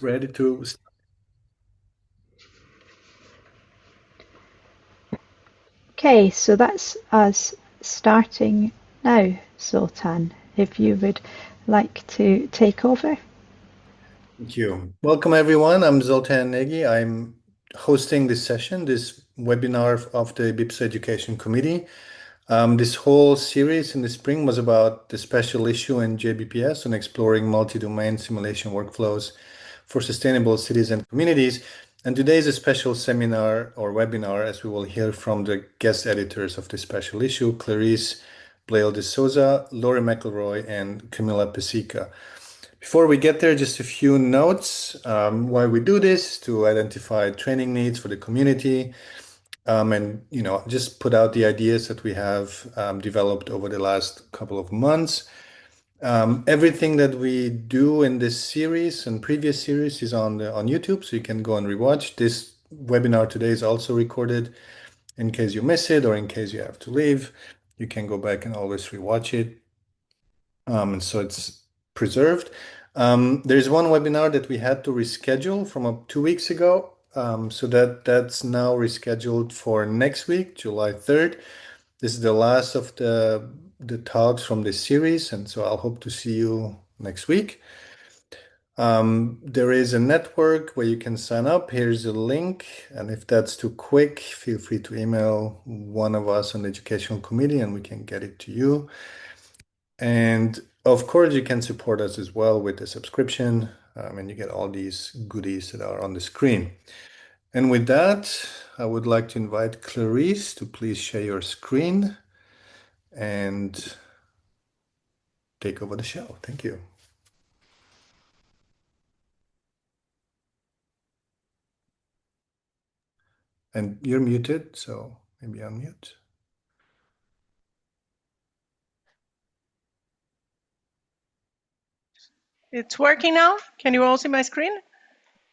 Ready to start? Okay, so that's us starting now, Sultan, if you would like to take over. Thank you. Welcome, everyone. I'm Zoltan Negi. I'm hosting this session, this webinar of the BIPS Education Committee. This whole series in the spring was about the special issue in JBPS on exploring multi-domain simulation workflows for sustainable cities and communities. And today is a special seminar or webinar, as we will hear from the guest editors of this special issue, Clarice Bleil de Souza, Lori McElroy, and Camilla Pezzica. Before we get there, just a few notes why we do this: to identify training needs for the community, and just put out the ideas that we have developed over the last couple of months. Everything that we do in this series and previous series is on YouTube, so you can go and rewatch. This webinar today is also recorded in case you miss it or in case you have to leave. You can go back and always rewatch it. And so it's preserved. There's one webinar that we had to reschedule from 2 weeks ago. So that's now rescheduled for next week, July 3rd. This is the last of the talks from this series, and so I'll hope to see you next week. There is a network where you can sign up. Here's a link, and if that's too quick, feel free to email one of us on the educational committee and we can get it to you. And of course, you can support us as well with a subscription, and you get all these goodies that are on the screen. And with that, I would like to invite Clarice to please share your screen and take over the show. Thank you. And you're muted, so maybe unmute. It's working now? Can you all see my screen?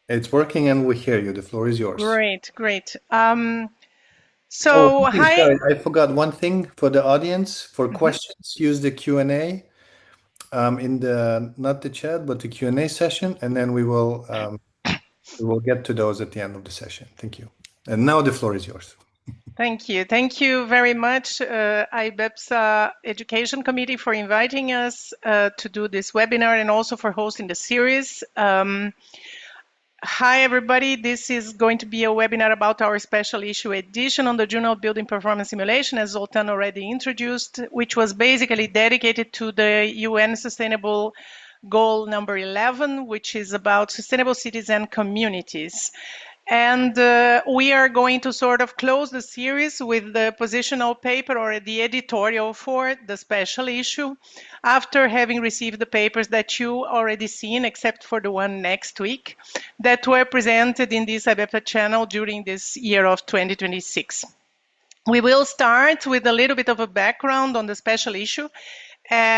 It's working and we hear you. The floor is yours. Great, great. Sorry, Hi. I forgot one thing for the audience. For questions, use the Q&A in the, not the chat, but the Q&A session, and then we will get to those at the end of the session. Thank you. And now the floor is yours. Thank you. Thank you very much, IBEPS Education Committee, for inviting us to do this webinar and also for hosting the series. Hi, everybody. This is going to be a webinar about our special issue edition on the Journal of Building Performance Simulation, as Zoltan already introduced, which was basically dedicated to the UN Sustainable Goal number 11, which is about sustainable cities and communities. And we are going to sort of close the series with the positional paper or the editorial for the special issue after having received the papers that you already seen, except for the one next week, that were presented in this IBEPA channel during this year of 2026. We will start with a little bit of a background on the special issue,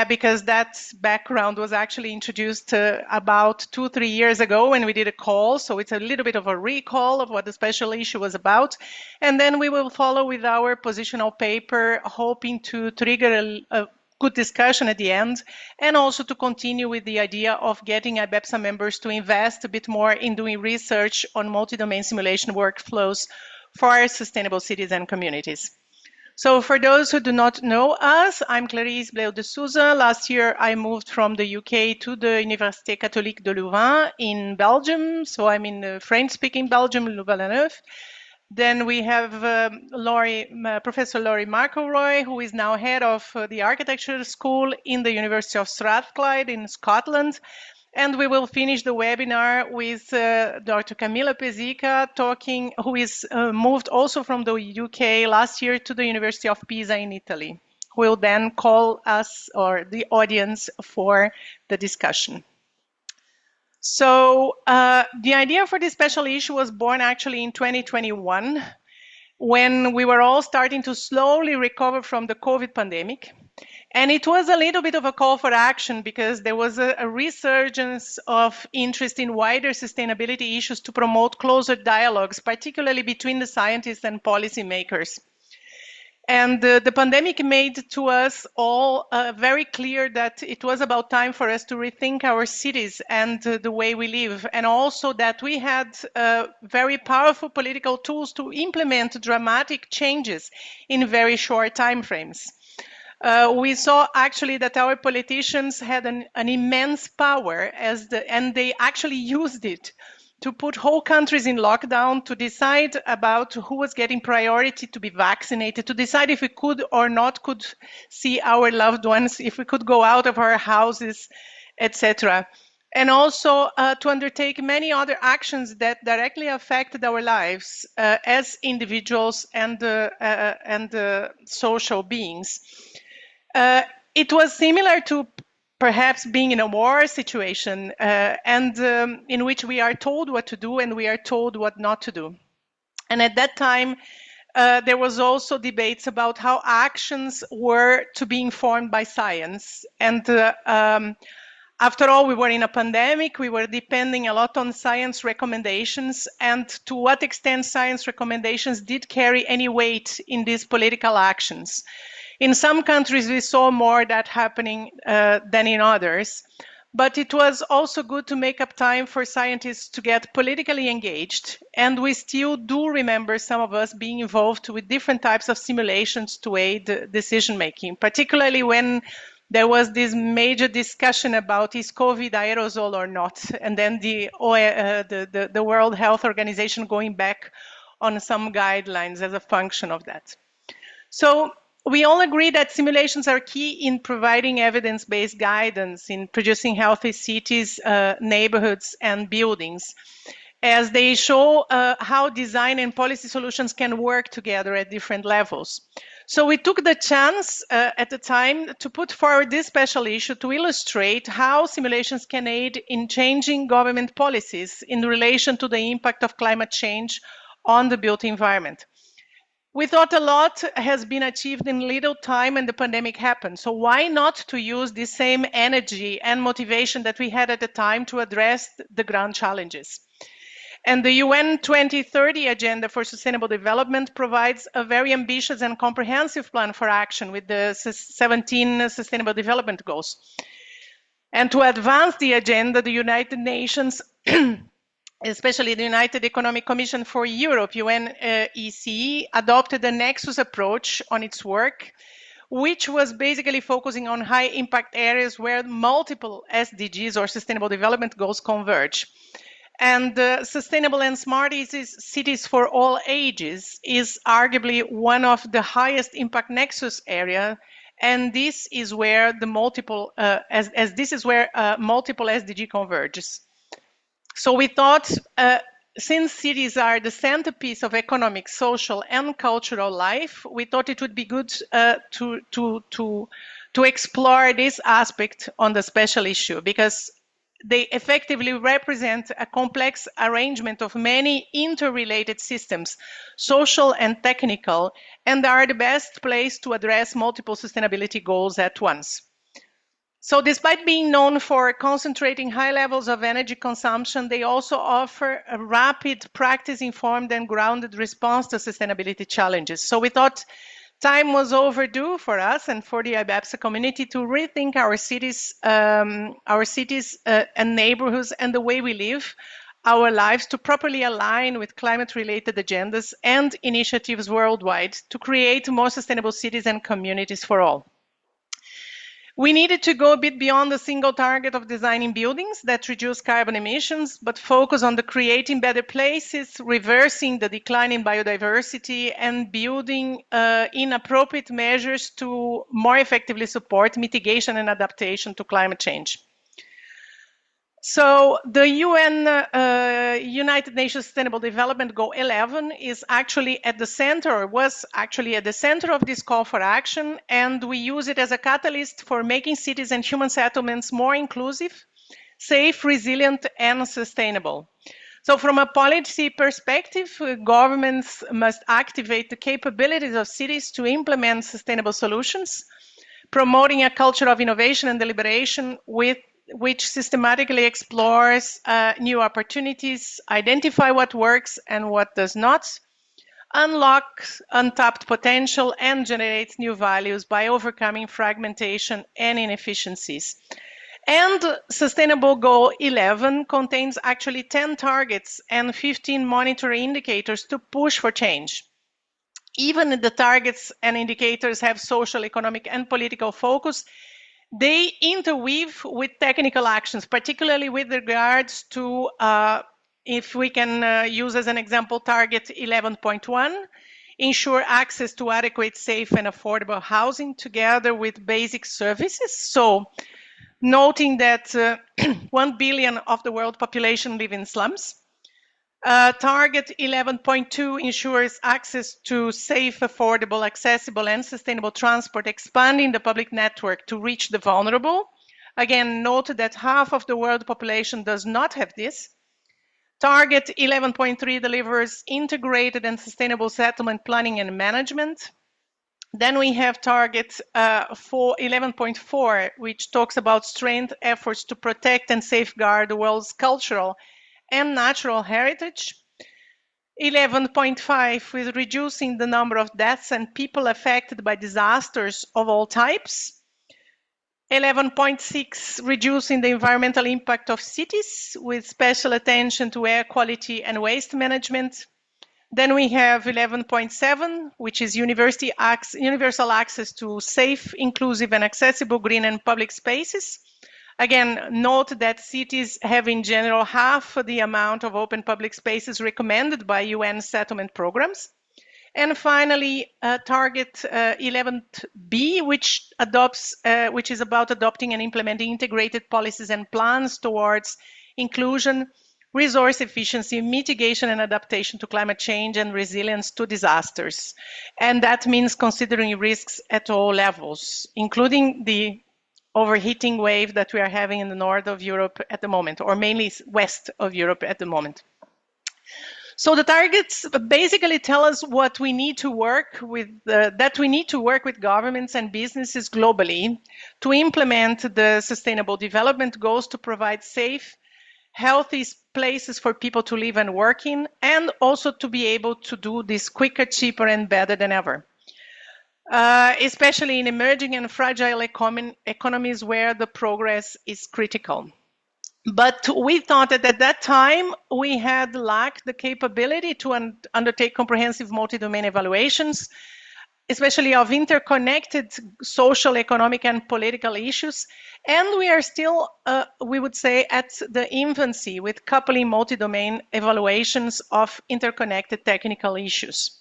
because that background was actually introduced about 2-3 years ago when we did a call. So it's a little bit of a recall of what the special issue was about. And then we will follow with our positional paper, hoping to trigger a good discussion at the end, and also to continue with the idea of getting IBEPSA members to invest a bit more in doing research on multi-domain simulation workflows for sustainable cities and communities. So for those who do not know us, I'm Clarice Bleil de Souza. Last year, I moved from the UK to the Université Catholique de Louvain in Belgium. So I'm in French-speaking Belgium, Louvain-la-Neuve. Then we have Professor Lori McElroy, who is now head of the architecture school in the University of Strathclyde in Scotland. And we will finish the webinar with Dr. Camilla Pezzica who is moved also from the UK last year to the University of Pisa in Italy, who will then call us or the audience for the discussion. So the idea for this special issue was born actually in 2021, when we were all starting to slowly recover from the COVID pandemic. And it was a little bit of a call for action because there was a resurgence of interest in wider sustainability issues to promote closer dialogues, particularly between the scientists and policymakers. And the pandemic made to us all very clear that it was about time for us to rethink our cities and the way we live, and also that we had very powerful political tools to implement dramatic changes in very short time frames. We saw actually that our politicians had an immense power and they actually used it to put whole countries in lockdown, to decide about who was getting priority to be vaccinated, to decide if we could or not could see our loved ones, if we could go out of our houses, etc. And also to undertake many other actions that directly affected our lives as individuals and social beings. It was similar to perhaps being in a war situation in which we are told what to do and we are told what not to do. And at that time, there was also debates about how actions were to be informed by science. And after all, we were in a pandemic, we were depending a lot on science recommendations, and to what extent science recommendations did carry any weight in these political actions. In some countries, we saw more that happening than in others. But it was also good to make up time for scientists to get politically engaged. And we still do remember some of us being involved with different types of simulations to aid decision making, particularly when there was this major discussion about is COVID aerosol or not, and then the World Health Organization going back on some guidelines as a function of that. So we all agree that simulations are key in providing evidence-based guidance in producing healthy cities, neighborhoods, and buildings, as they show how design and policy solutions can work together at different levels. So we took the chance at the time to put forward this special issue to illustrate how simulations can aid in changing government policies in relation to the impact of climate change on the built environment. We thought a lot has been achieved in little time and the pandemic happened. So why not to use the same energy and motivation that we had at the time to address the grand challenges? And the UN 2030 Agenda for Sustainable Development provides a very ambitious and comprehensive plan for action with the 17 Sustainable Development Goals. And to advance the agenda, the United Nations especially the United Economic Commission for Europe, UNECE, adopted a nexus approach on its work, which was basically focusing on high impact areas where multiple SDGs or Sustainable Development Goals converge. And sustainable and smart cities for all ages is arguably one of the highest impact nexus area. And this is where the multiple, this is where multiple SDG converges. So we thought, since cities are the centerpiece of economic, social, and cultural life, we thought it would be good to explore this aspect on the special issue, because they effectively represent a complex arrangement of many interrelated systems, social and technical, and are the best place to address multiple sustainability goals at once. So despite being known for concentrating high levels of energy consumption, they also offer a rapid, practice-informed and grounded response to sustainability challenges. So we thought time was overdue for us and for the IBEPS community to rethink our cities and neighborhoods and the way we live our lives to properly align with climate-related agendas and initiatives worldwide to create more sustainable cities and communities for all. We needed to go a bit beyond the single target of designing buildings that reduce carbon emissions, but focus on the creating better places, reversing the decline in biodiversity, and building inappropriate measures to more effectively support mitigation and adaptation to climate change. So the United Nations Sustainable Development Goal 11 is actually at the center, or was actually at the center of this call for action, and we use it as a catalyst for making cities and human settlements more inclusive, safe, resilient, and sustainable. So from a policy perspective, governments must activate the capabilities of cities to implement sustainable solutions, promoting a culture of innovation and deliberation which systematically explores new opportunities, identify what works and what does not, unlocks untapped potential, and generates new values by overcoming fragmentation and inefficiencies. And Sustainable Goal 11 contains actually 10 targets and 15 monitoring indicators to push for change. Even if the targets and indicators have social, economic, and political focus, they interweave with technical actions, particularly with regards to, if we can use as an example, target 11.1, ensure access to adequate, safe, and affordable housing together with basic services. So, noting that 1 billion of the world population live in slums. Target 11.2 ensures access to safe, affordable, accessible, and sustainable transport, expanding the public network to reach the vulnerable. Again, note that half of the world population does not have this. Target 11.3 delivers integrated and sustainable settlement planning and management. Then we have target 11.4, which talks about strength efforts to protect and safeguard the world's cultural and natural heritage. 11.5 with reducing the number of deaths and people affected by disasters of all types. 11.6 reducing the environmental impact of cities with special attention to air quality and waste management. Then we have 11.7, which is universal access to safe, inclusive, and accessible green and public spaces. Again, note that cities have in general half the amount of open public spaces recommended by UN settlement programs. And finally, target 11B, which is about adopting and implementing integrated policies and plans towards inclusion, resource efficiency, mitigation and adaptation to climate change, and resilience to disasters. And that means considering risks at all levels, including the overheating wave that we are having in the north of Europe at the moment, or mainly west of Europe at the moment. So the targets basically tell us what we need to work with, that we need to work with governments and businesses globally to implement the Sustainable Development Goals to provide safe, healthy places for people to live and work in, and also to be able to do this quicker, cheaper, and better than ever. Especially in emerging and fragile economies where the progress is critical. But we thought that at that time we had lacked the capability to undertake comprehensive multi-domain evaluations, especially of interconnected social, economic, and political issues. And we are still, we would say, at the infancy with coupling multi-domain evaluations of interconnected technical issues.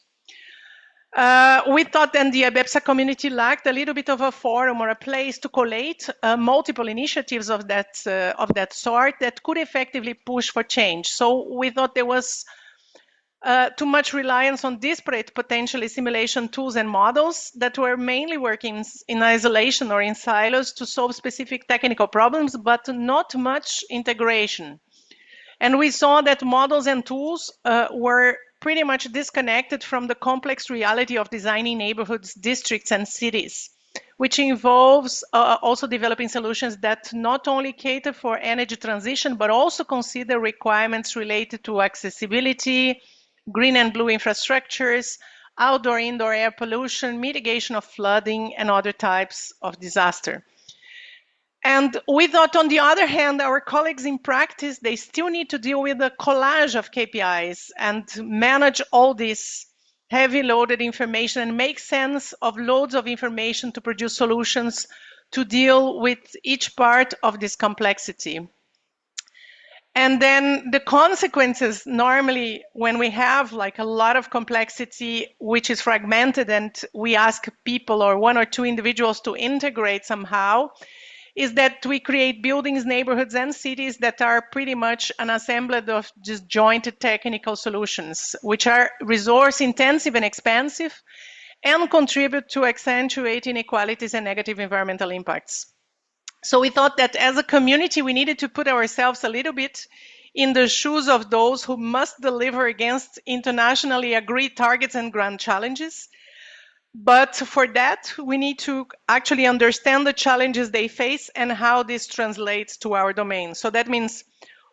We thought then the BEPSA community lacked a little bit of a forum or a place to collate multiple initiatives of that sort that could effectively push for change. So we thought there was too much reliance on disparate potentially simulation tools and models that were mainly working in isolation or in silos to solve specific technical problems, but not much integration. And we saw that models and tools were pretty much disconnected from the complex reality of designing neighborhoods, districts, and cities, which involves also developing solutions that not only cater for energy transition, but also consider requirements related to accessibility, green and blue infrastructures, outdoor-indoor air pollution, mitigation of flooding, and other types of disaster. And we thought, on the other hand, our colleagues in practice, they still need to deal with the collage of KPIs and manage all this heavy loaded information and make sense of loads of information to produce solutions to deal with each part of this complexity. And then the consequences, normally when we have like a lot of complexity which is fragmented and we ask people or one or two individuals to integrate somehow, is that we create buildings, neighborhoods, and cities that are pretty much an assemblage of disjointed technical solutions, which are resource intensive and expensive, and contribute to accentuate inequalities and negative environmental impacts. So we thought that as a community, we needed to put ourselves a little bit in the shoes of those who must deliver against internationally agreed targets and grand challenges. But for that, we need to actually understand the challenges they face and how this translates to our domain. So that means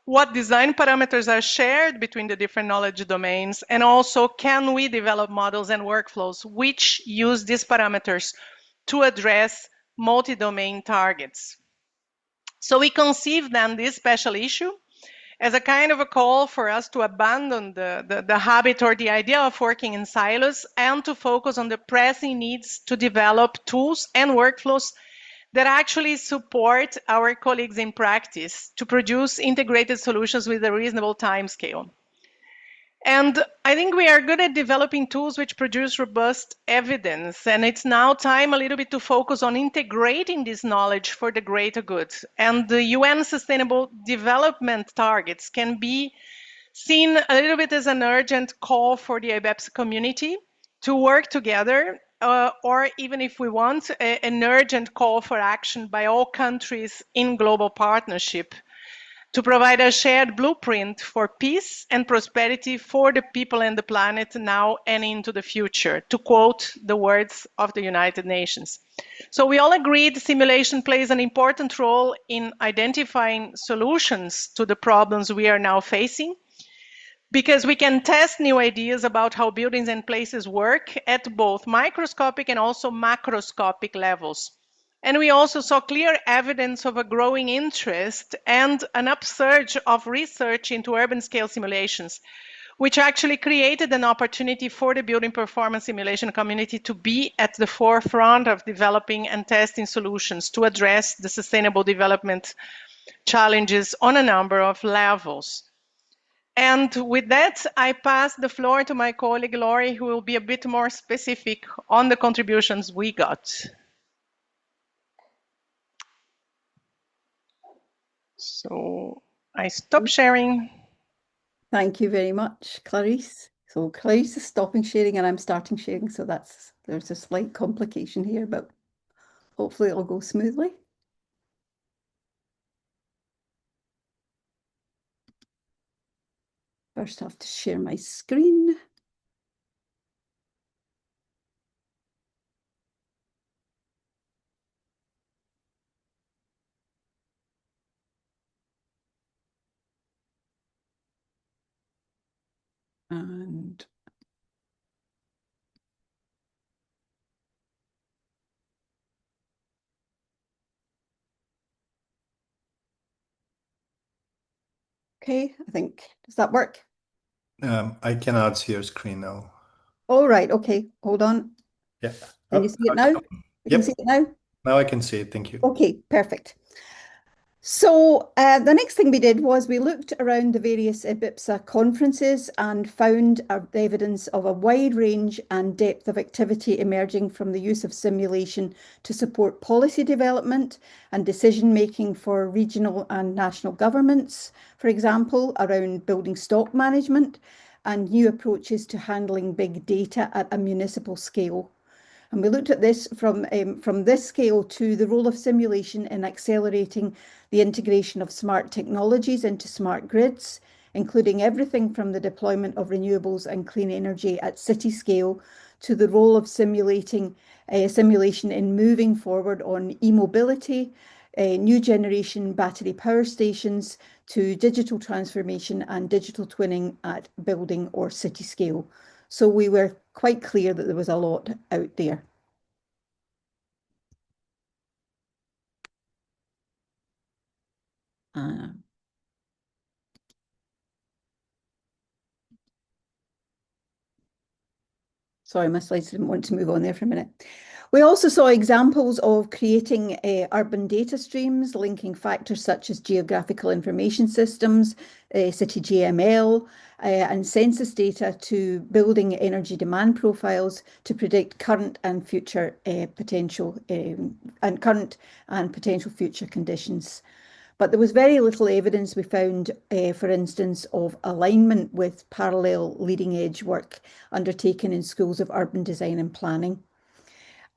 what design parameters are shared between the different knowledge domains, and also can we develop models and workflows which use these parameters to address multi-domain targets. So we conceived then this special issue as a kind of a call for us to abandon the habit or the idea of working in silos and to focus on the pressing needs to develop tools and workflows that actually support our colleagues in practice to produce integrated solutions with a reasonable timescale. And I think we are good at developing tools which produce robust evidence. And it's now time a little bit to focus on integrating this knowledge for the greater good. And the UN Sustainable Development Targets can be seen a little bit as an urgent call for the IBEPS community to work together, or even if we want, an urgent call for action by all countries in global partnership to provide a shared blueprint for peace and prosperity for the people and the planet now and into the future, to quote the words of the United Nations. So we all agreed simulation plays an important role in identifying solutions to the problems we are now facing, because we can test new ideas about how buildings and places work at both microscopic and also macroscopic levels. And we also saw clear evidence of a growing interest and an upsurge of research into urban scale simulations, which actually created an opportunity for the building performance simulation community to be at the forefront of developing and testing solutions to address the sustainable development challenges on a number of levels. And with that, I pass the floor to my colleague Laurie, who will be a bit more specific on the contributions we got. So I stop sharing. Thank you very much, Clarice. So Clarice is stopping sharing and I'm starting sharing. So there's a slight complication here, but hopefully it'll go smoothly. First I have to share my screen. And okay, I think, does that work? I cannot see your screen now. All right, okay, hold on. Yeah. Can you see it now? You can see it now? Now I can see it, thank you. Okay, perfect. So the next thing we did was we looked around the various IBIPSA conferences and found evidence of a wide range and depth of activity emerging from the use of simulation to support policy development and decision making for regional and national governments, for example, around building stock management and new approaches to handling big data at a municipal scale. And we looked at this from this scale to the role of simulation in accelerating the integration of smart technologies into smart grids, including everything from the deployment of renewables and clean energy at city scale to the role of simulation in moving forward on e-mobility, new generation battery power stations, to digital transformation and digital twinning at building or city scale. So we were quite clear that there was a lot out there. Sorry, my slides didn't want to move on there for a minute. We also saw examples of creating urban data streams, linking factors such as geographical information systems, city GML, and census data to building energy demand profiles to predict current and future potential future conditions. But there was very little evidence we found, for instance, of alignment with parallel leading edge work undertaken in schools of urban design and planning.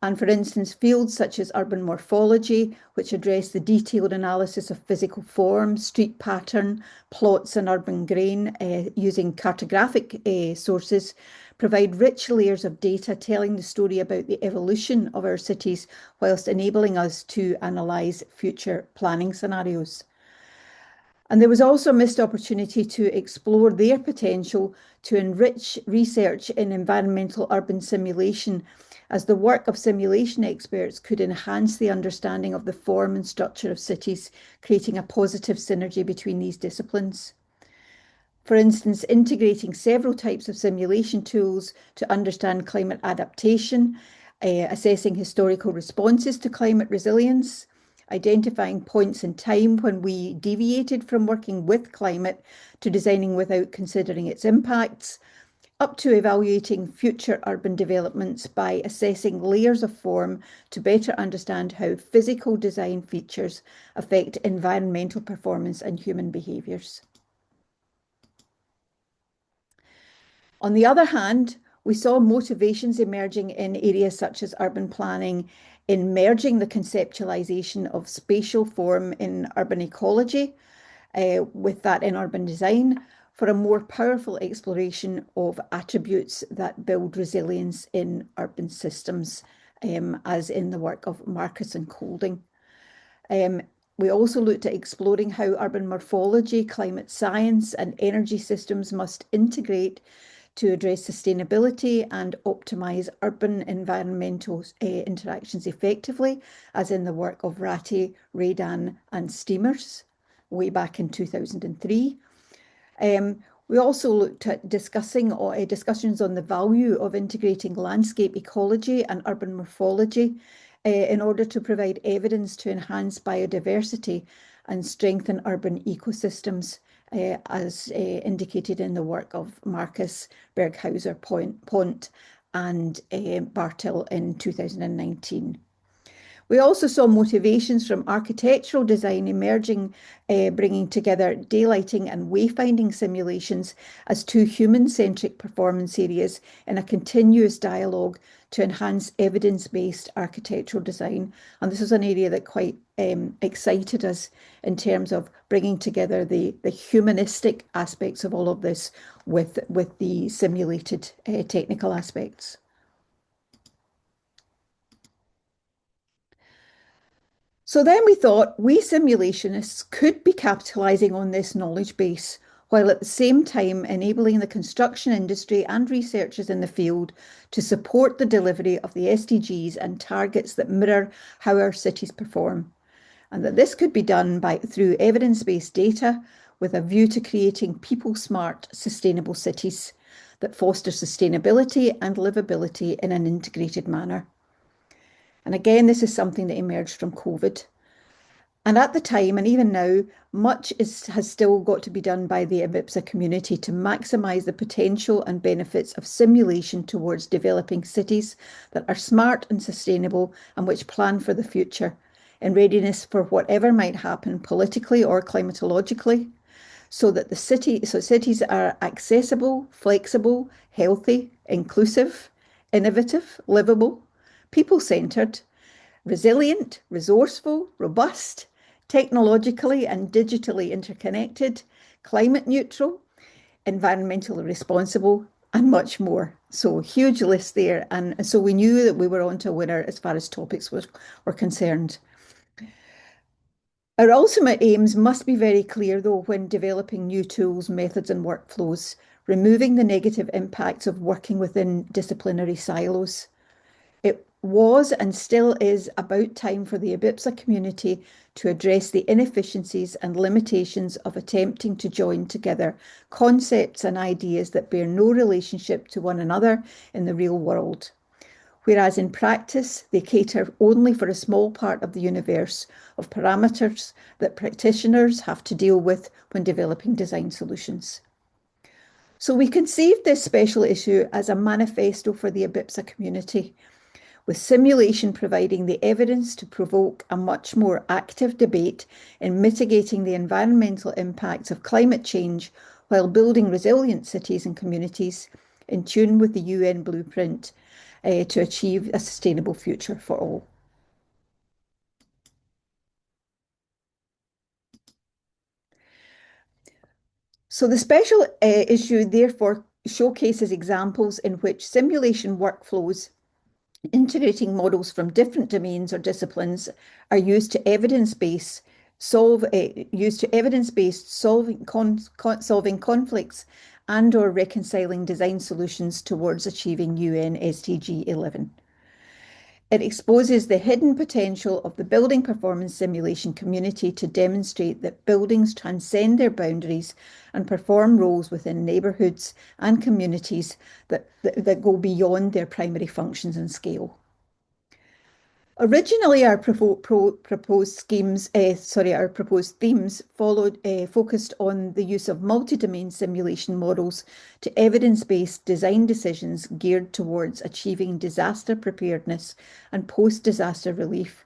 And for instance, fields such as urban morphology, which address the detailed analysis of physical form, street pattern, plots and urban grain using cartographic sources, provide rich layers of data telling the story about the evolution of our cities whilst enabling us to analyse future planning scenarios. And there was also a missed opportunity to explore their potential to enrich research in environmental urban simulation, as the work of simulation experts could enhance the understanding of the form and structure of cities, creating a positive synergy between these disciplines. For instance, integrating several types of simulation tools to understand climate adaptation, assessing historical responses to climate resilience, identifying points in time when we deviated from working with climate to designing without considering its impacts, up to evaluating future urban developments by assessing layers of form to better understand how physical design features affect environmental performance and human behaviours. On the other hand, we saw motivations emerging in areas such as urban planning, in merging the conceptualization of spatial form in urban ecology with that in urban design for a more powerful exploration of attributes that build resilience in urban systems, as in the work of Marcus and Colding. We also looked at exploring how urban morphology, climate science, and energy systems must integrate to address sustainability and optimize urban environmental interactions effectively, as in the work of Ratty, Redan, and Steemers way back in 2003. We also looked at discussions on the value of integrating landscape ecology and urban morphology in order to provide evidence to enhance biodiversity and strengthen urban ecosystems, as indicated in the work of Marcus, Berghauser, Pont, and Bartel in 2019. We also saw motivations from architectural design emerging, bringing together daylighting and wayfinding simulations as two human-centric performance areas in a continuous dialogue to enhance evidence-based architectural design. And this was an area that quite excited us in terms of bringing together the humanistic aspects of all of this with the simulated technical aspects. So then we thought we simulationists could be capitalising on this knowledge base, while at the same time enabling the construction industry and researchers in the field to support the delivery of the SDGs and targets that mirror how our cities perform. And that this could be done through evidence-based data with a view to creating people-smart, sustainable cities that foster sustainability and livability in an integrated manner. And again, this is something that emerged from COVID. And at the time, and even now, much has still got to be done by the IBIPSA community to maximise the potential and benefits of simulation towards developing cities that are smart and sustainable and which plan for the future in readiness for whatever might happen politically or climatologically, so that cities are accessible, flexible, healthy, inclusive, innovative, livable, people-centred, resilient, resourceful, robust, technologically and digitally interconnected, climate neutral, environmentally responsible, and much more. So huge list there. And so we knew that we were onto a winner as far as topics were concerned. Our ultimate aims must be very clear, though, when developing new tools, methods, and workflows, removing the negative impacts of working within disciplinary silos. It was and still is about time for the IBIPSA community to address the inefficiencies and limitations of attempting to join together concepts and ideas that bear no relationship to one another in the real world, whereas in practice they cater only for a small part of the universe of parameters that practitioners have to deal with when developing design solutions. So we conceived this special issue as a manifesto for the IBIPSA community, with simulation providing the evidence to provoke a much more active debate in mitigating the environmental impacts of climate change while building resilient cities and communities in tune with the UN blueprint to achieve a sustainable future for all. So the special issue therefore showcases examples in which simulation workflows integrating models from different domains or disciplines are used to evidence-base used to evidence-based solving conflicts and/or reconciling design solutions towards achieving UN SDG 11. It exposes the hidden potential of the building performance simulation community to demonstrate that buildings transcend their boundaries and perform roles within neighbourhoods and communities that go beyond their primary functions and scale. Originally, our proposed themes focused on the use of multi-domain simulation models to evidence-based design decisions geared towards achieving disaster preparedness and post-disaster relief,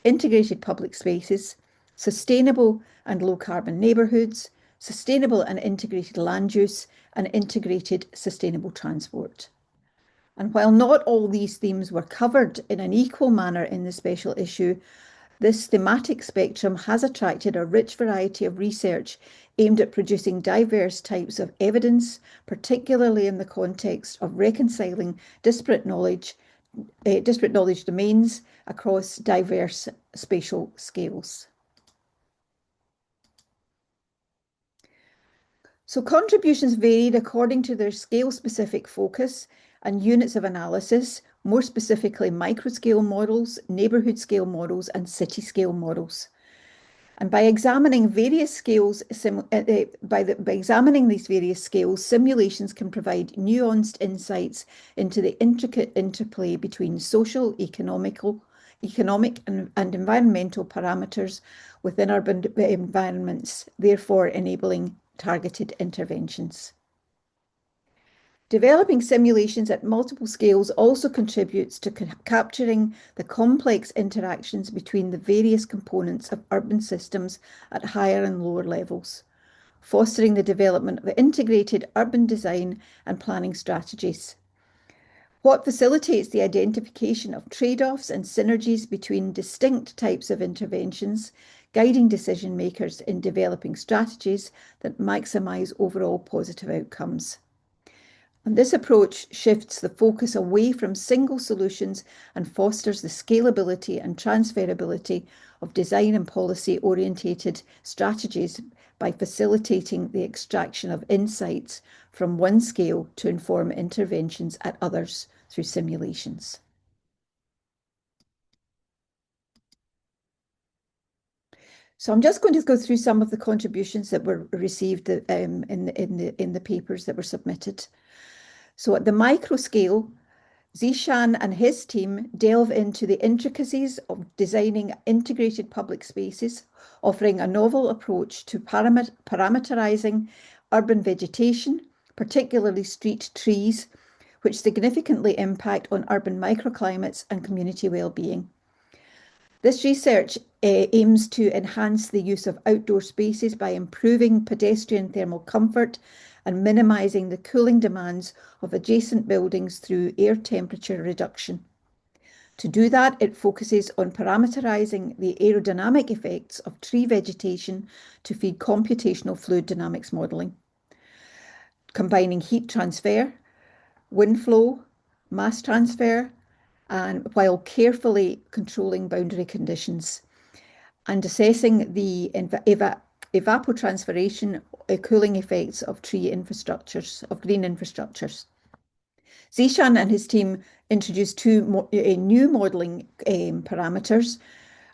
integrated public spaces, sustainable and low-carbon neighbourhoods, sustainable and integrated land use, and integrated sustainable transport. And while not all these themes were covered in an equal manner in the special issue, this thematic spectrum has attracted a rich variety of research aimed at producing diverse types of evidence, particularly in the context of reconciling disparate knowledge domains across diverse spatial scales. So contributions varied according to their scale-specific focus and units of analysis, more specifically microscale models, neighbourhood scale models, and city scale models. And by examining various scales, by examining these various scales, simulations can provide nuanced insights into the intricate interplay between social, economic, and environmental parameters within urban environments, therefore enabling targeted interventions. Developing simulations at multiple scales also contributes to capturing the complex interactions between the various components of urban systems at higher and lower levels, fostering the development of integrated urban design and planning strategies. What facilitates the identification of trade-offs and synergies between distinct types of interventions, guiding decision makers in developing strategies that maximize overall positive outcomes. And this approach shifts the focus away from single solutions and fosters the scalability and transferability of design and policy-orientated strategies by facilitating the extraction of insights from one scale to inform interventions at others through simulations. So I'm just going to go through some of the contributions that were received in the papers that were submitted. So at the micro scale, Zishan and his team delve into the intricacies of designing integrated public spaces, offering a novel approach to parameterizing urban vegetation, particularly street trees, which significantly impact on urban microclimates and community well-being. This research aims to enhance the use of outdoor spaces by improving pedestrian thermal comfort and minimizing the cooling demands of adjacent buildings through air temperature reduction. To do that, it focuses on parameterizing the aerodynamic effects of tree vegetation to feed computational fluid dynamics modeling, combining heat transfer, wind flow, mass transfer, and while carefully controlling boundary conditions and assessing the evapotranspiration cooling effects of green infrastructures. Zishan and his team introduced two new modelling parameters,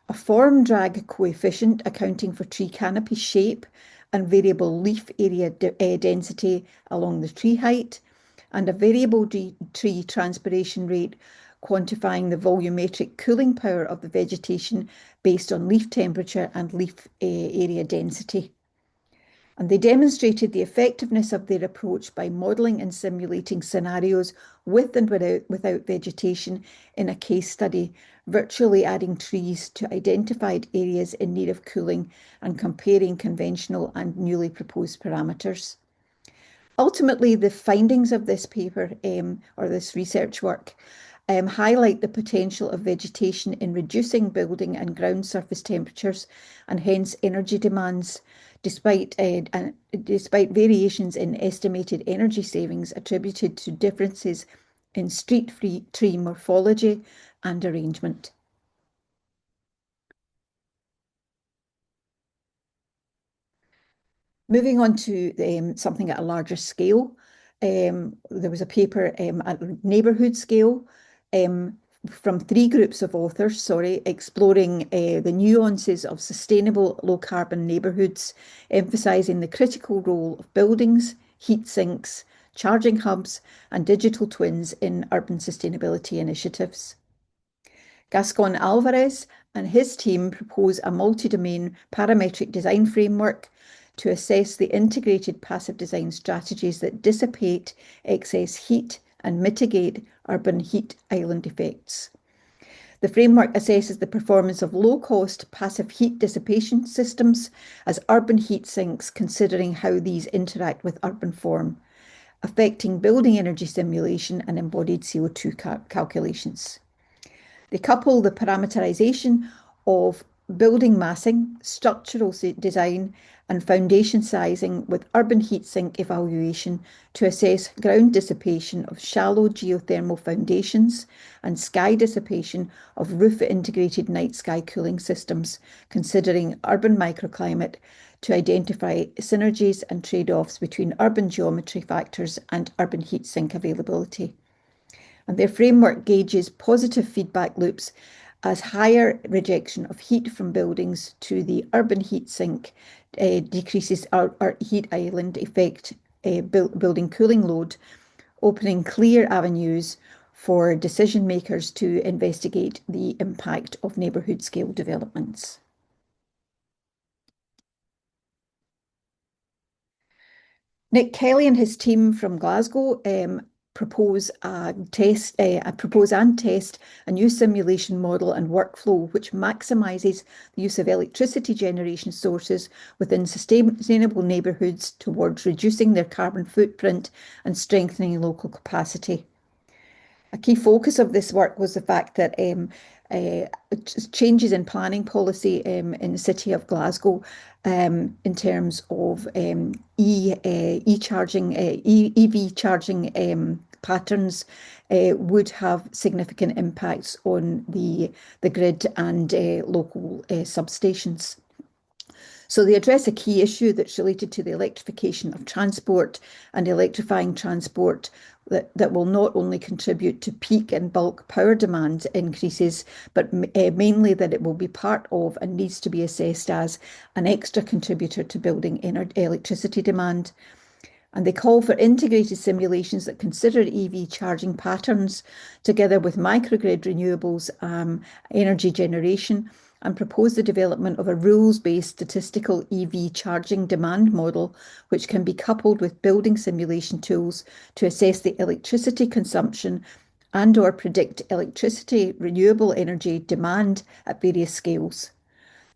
a form drag coefficient accounting for tree canopy shape and variable leaf area density along the tree height, and a variable tree transpiration rate quantifying the volumetric cooling power of the vegetation based on leaf temperature and leaf area density. And they demonstrated the effectiveness of their approach by modelling and simulating scenarios with and without vegetation in a case study, virtually adding trees to identified areas in need of cooling and comparing conventional and newly proposed parameters. Ultimately, the findings of this paper or this research work highlight the potential of vegetation in reducing building and ground surface temperatures and hence energy demands, despite variations in estimated energy savings attributed to differences in street tree morphology and arrangement. Moving on to something at a larger scale, there was a paper at neighbourhood scale from 3 groups of authors, exploring the nuances of sustainable low-carbon neighbourhoods, emphasising the critical role of buildings, heat sinks, charging hubs, and digital twins in urban sustainability initiatives. Gascon Alvarez and his team propose a multi-domain parametric design framework to assess the integrated passive design strategies that dissipate excess heat and mitigate urban heat island effects. The framework assesses the performance of low-cost passive heat dissipation systems as urban heat sinks, considering how these interact with urban form, affecting building energy simulation and embodied CO2 calculations. They couple the parameterization of building massing, structural design, and foundation sizing with urban heat sink evaluation to assess ground dissipation of shallow geothermal foundations and sky dissipation of roof integrated night sky cooling systems, considering urban microclimate to identify synergies and trade-offs between urban geometry factors and urban heat sink availability. And their framework gauges positive feedback loops as higher rejection of heat from buildings to the urban heat sink decreases our heat island effect building cooling load, opening clear avenues for decision makers to investigate the impact of neighbourhood scale developments. Nick Kelly and his team from Glasgow propose and test a new simulation model and workflow which maximises the use of electricity generation sources within sustainable neighbourhoods towards reducing their carbon footprint and strengthening local capacity. A key focus of this work was the fact that changes in planning policy in the city of Glasgow in terms of EV charging patterns would have significant impacts on the grid and local substations. So they address a key issue that's related to the electrification of transport and electrifying transport that will not only contribute to peak and bulk power demand increases, but mainly that it will be part of and needs to be assessed as an extra contributor to building electricity demand. And they call for integrated simulations that consider EV charging patterns together with microgrid renewables energy generation, and propose the development of a rules-based statistical EV charging demand model, which can be coupled with building simulation tools to assess the electricity consumption and/or predict electricity renewable energy demand at various scales.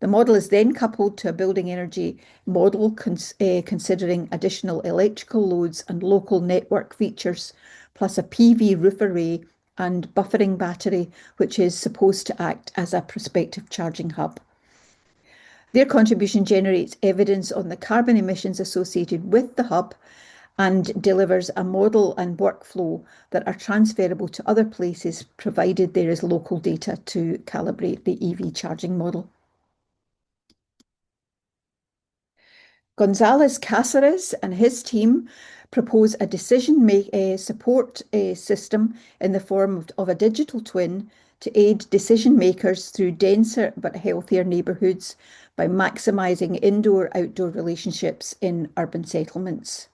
The model is then coupled to a building energy model considering additional electrical loads and local network features, plus a PV roof array and buffering battery, which is supposed to act as a prospective charging hub. Their contribution generates evidence on the carbon emissions associated with the hub and delivers a model and workflow that are transferable to other places, provided there is local data to calibrate the EV charging model. Gonzalez Cáceres and his team propose a decision support system in the form of a digital twin to aid decision makers through denser but healthier neighbourhoods by maximising indoor-outdoor relationships in urban settlements.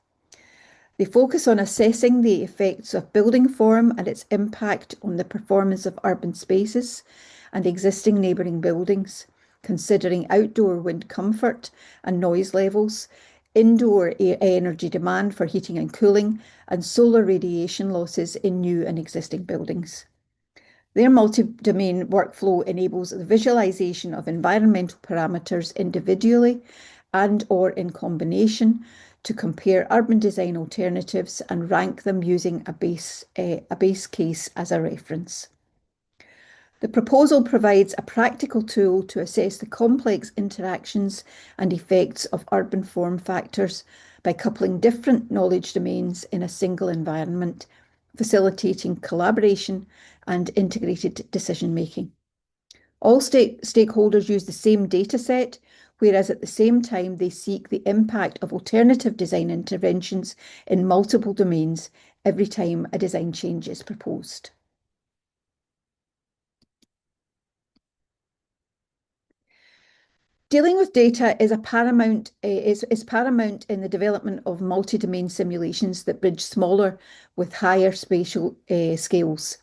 They focus on assessing the effects of building form and its impact on the performance of urban spaces and existing neighbouring buildings, considering outdoor wind comfort and noise levels, indoor energy demand for heating and cooling, and solar radiation losses in new and existing buildings. Their multi-domain workflow enables the visualization of environmental parameters individually and/or in combination to compare urban design alternatives and rank them using a base case as a reference. The proposal provides a practical tool to assess the complex interactions and effects of urban form factors by coupling different knowledge domains in a single environment, facilitating collaboration and integrated decision-making. All stakeholders use the same data set, whereas at the same time they seek the impact of alternative design interventions in multiple domains every time a design change is proposed. Dealing with data is paramount in the development of multi-domain simulations that bridge smaller with higher spatial scales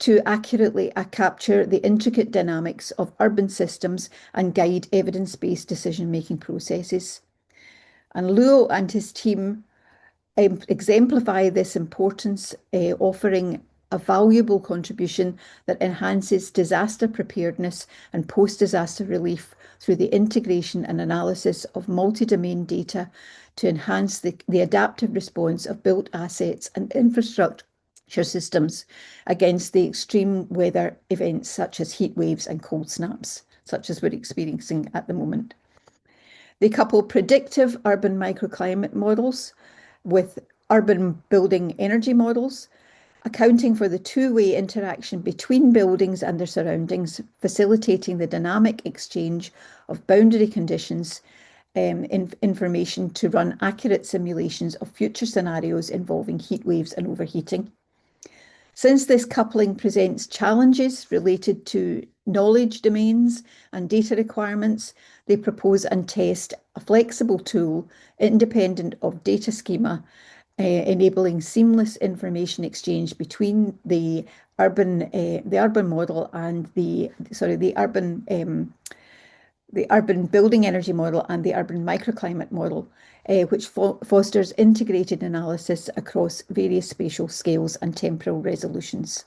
to accurately capture the intricate dynamics of urban systems and guide evidence-based decision-making processes. And Luo and his team exemplify this importance, offering a valuable contribution that enhances disaster preparedness and post-disaster relief through the integration and analysis of multi-domain data to enhance the adaptive response of built assets and infrastructure systems against the extreme weather events such as heat waves and cold snaps, such as we're experiencing at the moment. They couple predictive urban microclimate models with urban building energy models, accounting for the two-way interaction between buildings and their surroundings, facilitating the dynamic exchange of boundary conditions information to run accurate simulations of future scenarios involving heat waves and overheating. Since this coupling presents challenges related to knowledge domains and data requirements, they propose and test a flexible tool independent of data schema, enabling seamless information exchange between the urban model and the urban building energy model and the urban microclimate model, which fosters integrated analysis across various spatial scales and temporal resolutions.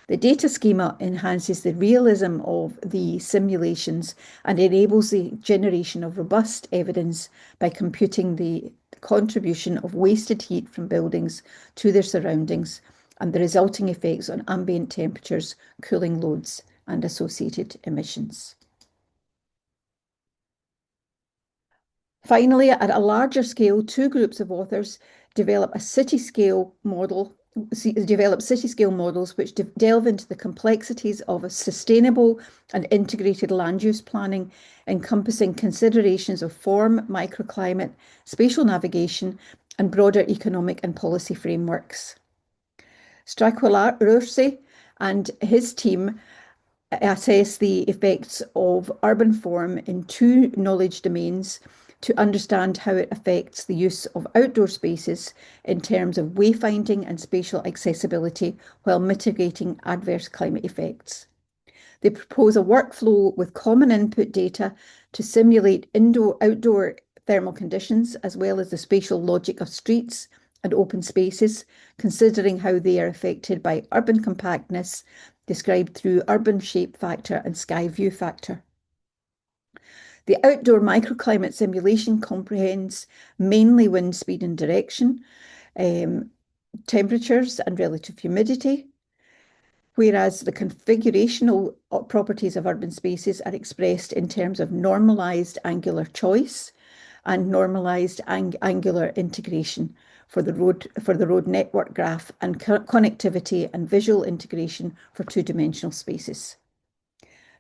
The data schema enhances the realism of the simulations and enables the generation of robust evidence by computing the contribution of wasted heat from buildings to their surroundings and the resulting effects on ambient temperatures, cooling loads, and associated emissions. Finally, at a larger scale, two groups of authors develop city-scale models which delve into the complexities of a sustainable and integrated land use planning, encompassing considerations of form, microclimate, spatial navigation, and broader economic and policy frameworks. Strachwielarski and his team assess the effects of urban form in two knowledge domains to understand how it affects the use of outdoor spaces in terms of wayfinding and spatial accessibility while mitigating adverse climate effects. They propose a workflow with common input data to simulate outdoor thermal conditions as well as the spatial logic of streets and open spaces, considering how they are affected by urban compactness, described through urban shape factor and sky view factor. The outdoor microclimate simulation comprehends mainly wind speed and direction, temperatures and relative humidity, whereas the configurational properties of urban spaces are expressed in terms of normalized angular choice and normalized angular integration for the road network graph and connectivity and visual integration for two-dimensional spaces.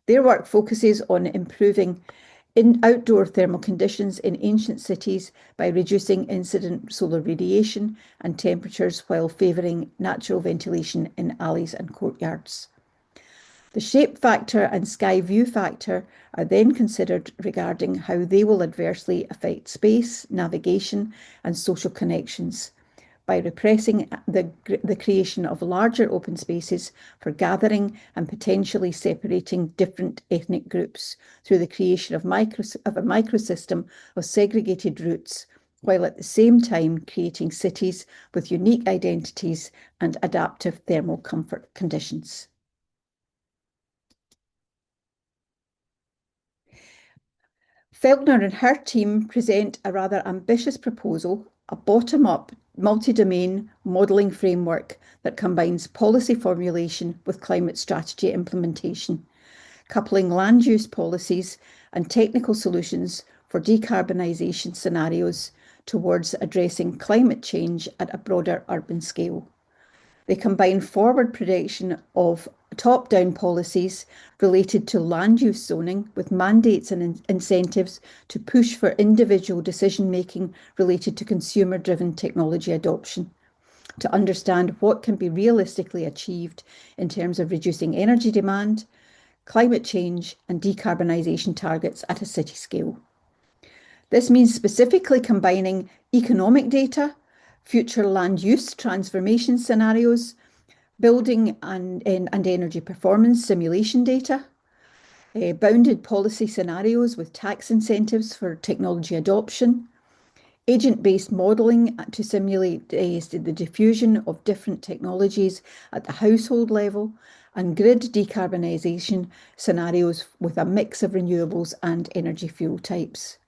Their work focuses on improving outdoor thermal conditions in ancient cities by reducing incident solar radiation and temperatures while favouring natural ventilation in alleys and courtyards. The shape factor and sky view factor are then considered regarding how they will adversely affect space, navigation, and social connections by repressing the creation of larger open spaces for gathering and potentially separating different ethnic groups through the creation of a microsystem of segregated routes, while at the same time creating cities with unique identities and adaptive thermal comfort conditions. Feltner and her team present a rather ambitious proposal, a bottom-up, multi-domain modelling framework that combines policy formulation with climate strategy implementation, coupling land use policies and technical solutions for decarbonisation scenarios towards addressing climate change at a broader urban scale. They combine forward prediction of top-down policies related to land use zoning with mandates and incentives to push for individual decision-making related to consumer-driven technology adoption, to understand what can be realistically achieved in terms of reducing energy demand, climate change, and decarbonisation targets at a city scale. This means specifically combining economic data, future land use transformation scenarios, building and energy performance simulation data, bounded policy scenarios with tax incentives for technology adoption, agent-based modelling to simulate the diffusion of different technologies at the household level, and grid decarbonisation scenarios with a mix of renewables and energy fuel types.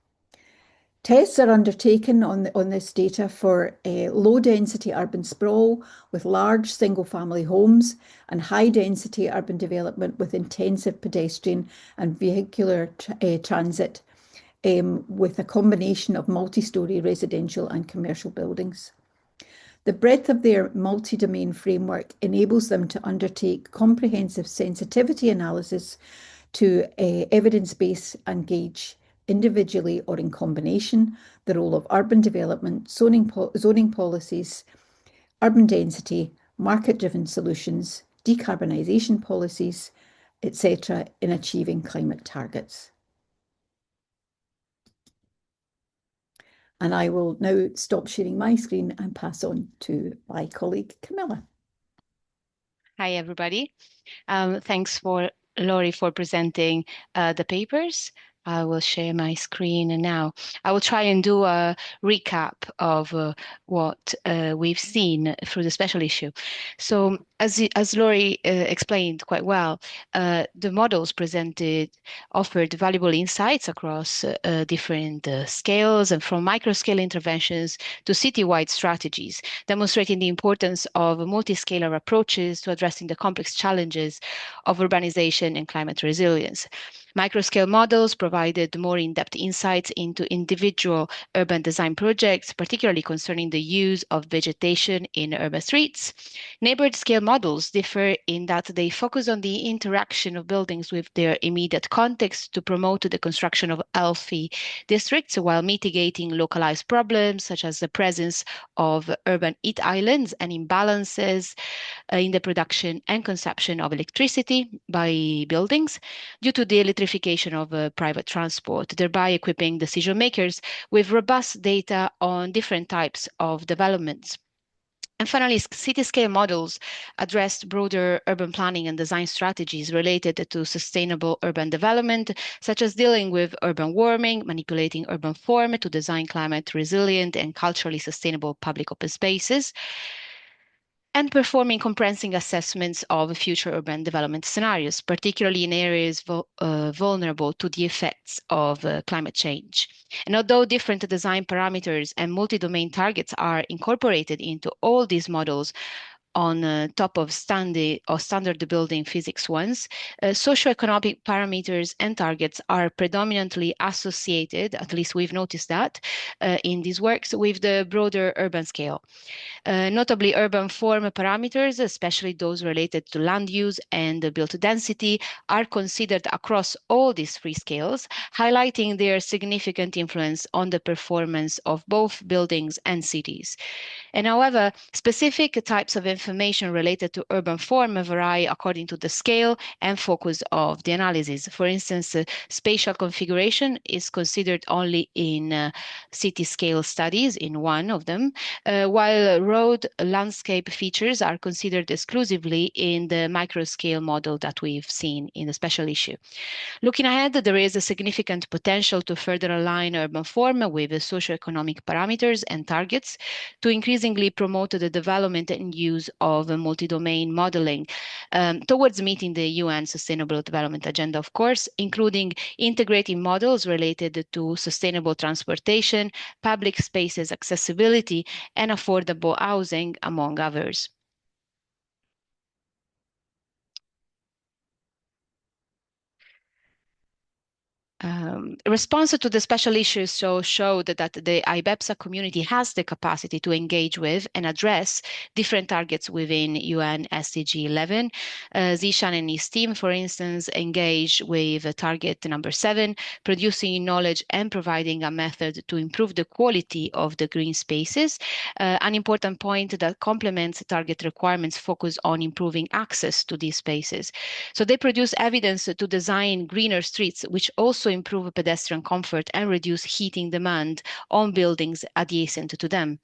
Tests are undertaken on this data for low-density urban sprawl with large single-family homes and high-density urban development with intensive pedestrian and vehicular transit, with a combination of multi-storey residential and commercial buildings. The breadth of their multi-domain framework enables them to undertake comprehensive sensitivity analysis to evidence-base and gauge individually or in combination the role of urban development, zoning policies, urban density, market-driven solutions, decarbonisation policies, etc., in achieving climate targets. And I will now stop sharing my screen and pass on to my colleague Camilla. Hi, everybody. Thanks for Laurie for presenting the papers. I will share my screen now. I will try and do a recap of what we've seen through the special issue. So as Laurie explained quite well, the models presented offered valuable insights across different scales, and from micro-scale interventions to citywide strategies, demonstrating the importance of multi-scalar approaches to addressing the complex challenges of urbanization and climate resilience. Microscale models provided more in-depth insights into individual urban design projects, particularly concerning the use of vegetation in urban streets. Neighborhood scale models differ in that they focus on the interaction of buildings with their immediate context to promote the construction of healthy districts while mitigating localized problems such as the presence of urban heat islands and imbalances in the production and consumption of electricity by buildings due to the electrification of private transport, thereby equipping decision makers with robust data on different types of developments. And finally, city-scale models addressed broader urban planning and design strategies related to sustainable urban development, such as dealing with urban warming, manipulating urban form to design climate resilient and culturally sustainable public open spaces, and performing comprehensive assessments of future urban development scenarios, particularly in areas vulnerable to the effects of climate change. And although different design parameters and multi-domain targets are incorporated into all these models on top of standard building physics ones, socioeconomic parameters and targets are predominantly associated, at least we've noticed that in these works, with the broader urban scale. Notably, urban form parameters, especially those related to land use and built density, are considered across all these three scales, highlighting their significant influence on the performance of both buildings and cities. And however, specific types of information related to urban form vary according to the scale and focus of the analysis. For instance, spatial configuration is considered only in city scale studies, in one of them, while road landscape features are considered exclusively in the micro-scale model that we've seen in the special issue. Looking ahead, there is a significant potential to further align urban form with socioeconomic parameters and targets to increasingly promote the development and use of multi-domain modeling towards meeting the UN Sustainable Development Agenda, of course, including integrating models related to sustainable transportation, public spaces accessibility, and affordable housing, among others. response to the special issues showed that the IBEPSA community has the capacity to engage with and address different targets within UN SDG 11. Zishan and his team, for instance, engage with target number 7, producing knowledge and providing a method to improve the quality of the green spaces. An important point that complements target requirements focus on improving access to these spaces. So they produce evidence to design greener streets, which also improve pedestrian comfort and reduce heating demand on buildings adjacent to them.